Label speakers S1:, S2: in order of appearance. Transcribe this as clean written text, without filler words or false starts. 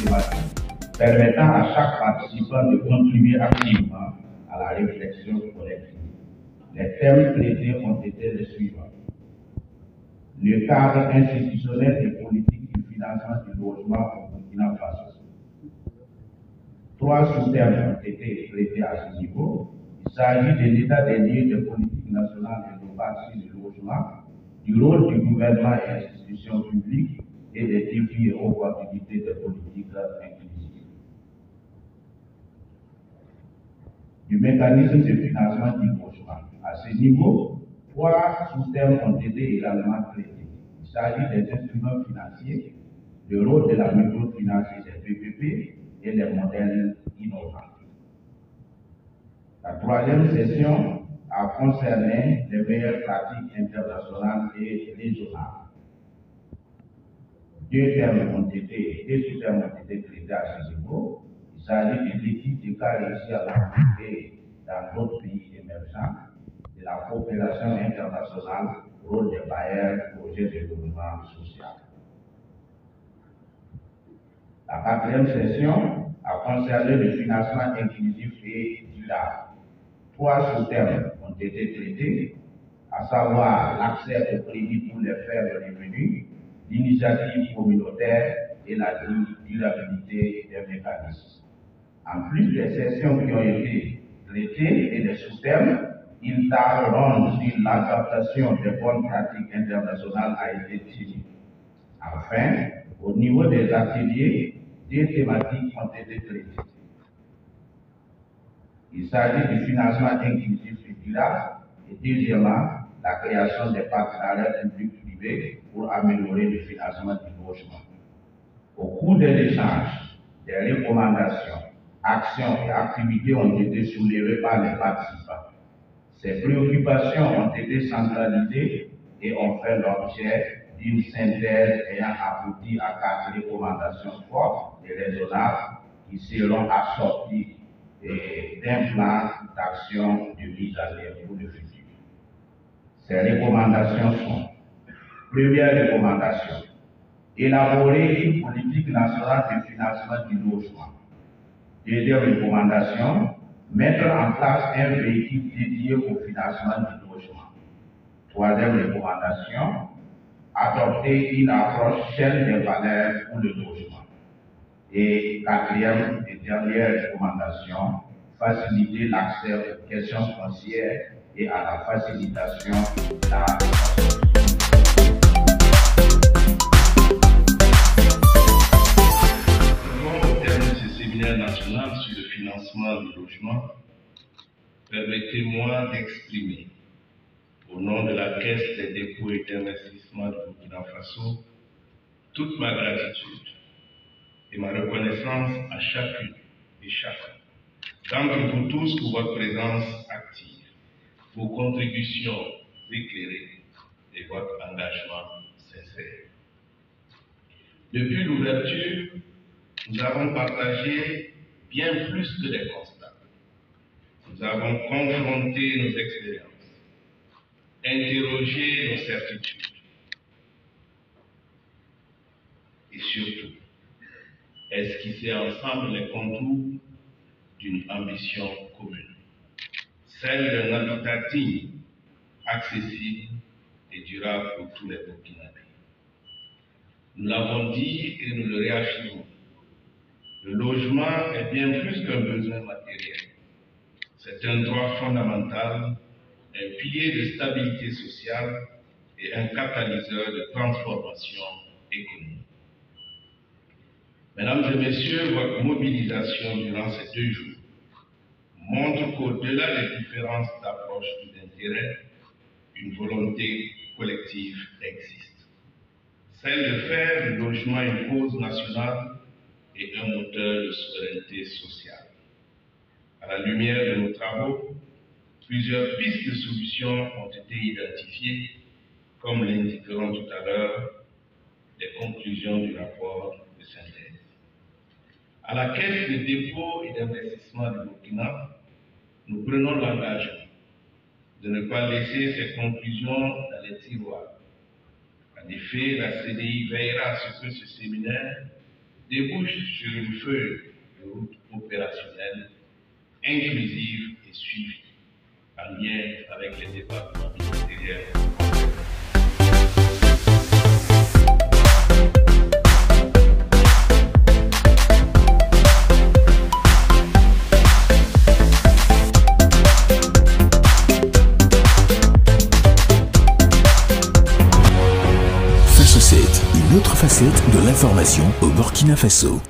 S1: thématique, permettant à chaque participant de contribuer activement à la réflexion collective. Les thèmes traités ont été les suivants. Le cadre institutionnel et politique du financement du logement au Burkina Faso. 3 sous-thèmes ont été traités à ce niveau. Il s'agit de l'état des lieux de politique nationale et globale sur le logement, du rôle du gouvernement et institutions publiques et des défis et opportunités de politique inclusive. Du mécanisme de financement du logement. À ce niveau, 3 sous-thèmes ont été également traités. Il s'agit des instruments financiers, le rôle de la microfinance et des PPP et les modèles innovants. La 3e session a concerné les meilleures pratiques internationales et régionales. 2 sous-thèmes ont été traités à ce niveau. Il s'agit de l'étude des cas réussis à l'appliquer dans d'autres pays émergents, de la coopération internationale, rôle des bailleurs, projets de développement social. La 4e session a concerné le financement inclusif et durable. 3 sous-thèmes ont été traités, à savoir l'accès au crédit pour les faibles revenus, l'initiative communautaire et la durabilité des mécanismes. En plus des sessions qui ont été traitées et des sous-thèmes, une table ronde sur l'adaptation des bonnes pratiques internationales a été tenue. Enfin, au niveau des ateliers, 2 thématiques ont été traitées. Il s'agit du financement inclusif et durable et deuxièmement, la création des partenariats publics-privés pour améliorer le financement du logement. Au cours des échanges, des recommandations, actions et activités ont été soulevées par les participants. Ces préoccupations ont été centralisées et ont fait l'objet d'une synthèse ayant abouti à 4 recommandations fortes et raisonnables qui seront assorties d'un plan d'action de mise à l'œuvre pour le futur. Ces recommandations sont: première recommandation, élaborer une politique nationale de financement du logement. Deuxième recommandation, mettre en place un véhicule dédié au financement du logement. Troisième recommandation, adopter une approche chaîne des valeurs pour le logement. Et 4e et dernière recommandation, faciliter l'accès aux questions foncières et à la facilitation de la
S2: Au terme de ce séminaire national sur le financement du logement, permettez-moi d'exprimer, au nom de la Caisse des dépôts et d'investissement du Burkina Faso, toute ma gratitude et ma reconnaissance à chacune et chacun d'entre vous tous pour votre présence active, vos contributions éclairées et votre engagement sincère. Depuis l'ouverture, nous avons partagé bien plus que des constats. Nous avons confronté nos expériences, interrogé nos certitudes et surtout esquisser ensemble les contours d'une ambition commune, celle d'un habitat digne, accessible et durable pour tous les Burkinabés. Nous l'avons dit et nous le réaffirmons, le logement est bien plus qu'un besoin matériel. C'est un droit fondamental, un pilier de stabilité sociale et un catalyseur de transformation économique. Mesdames et messieurs, votre mobilisation durant ces 2 jours montre qu'au-delà des différences d'approche ou d'intérêt, une volonté collective existe. Celle de faire du logement une cause nationale et un moteur de souveraineté sociale. À la lumière de nos travaux, plusieurs pistes de solutions ont été identifiées, comme l'indiqueront tout à l'heure les conclusions du rapport de synthèse. À la Caisse de dépôt et d'investissement du Burkina, nous prenons l'engagement de ne pas laisser ces conclusions dans les tiroirs. En effet, la CDI veillera à ce que ce séminaire débouche sur une feuille de route opérationnelle, inclusive et suivie, en lien avec les départements ministériels.
S3: Une autre facette de l'information au Burkina Faso.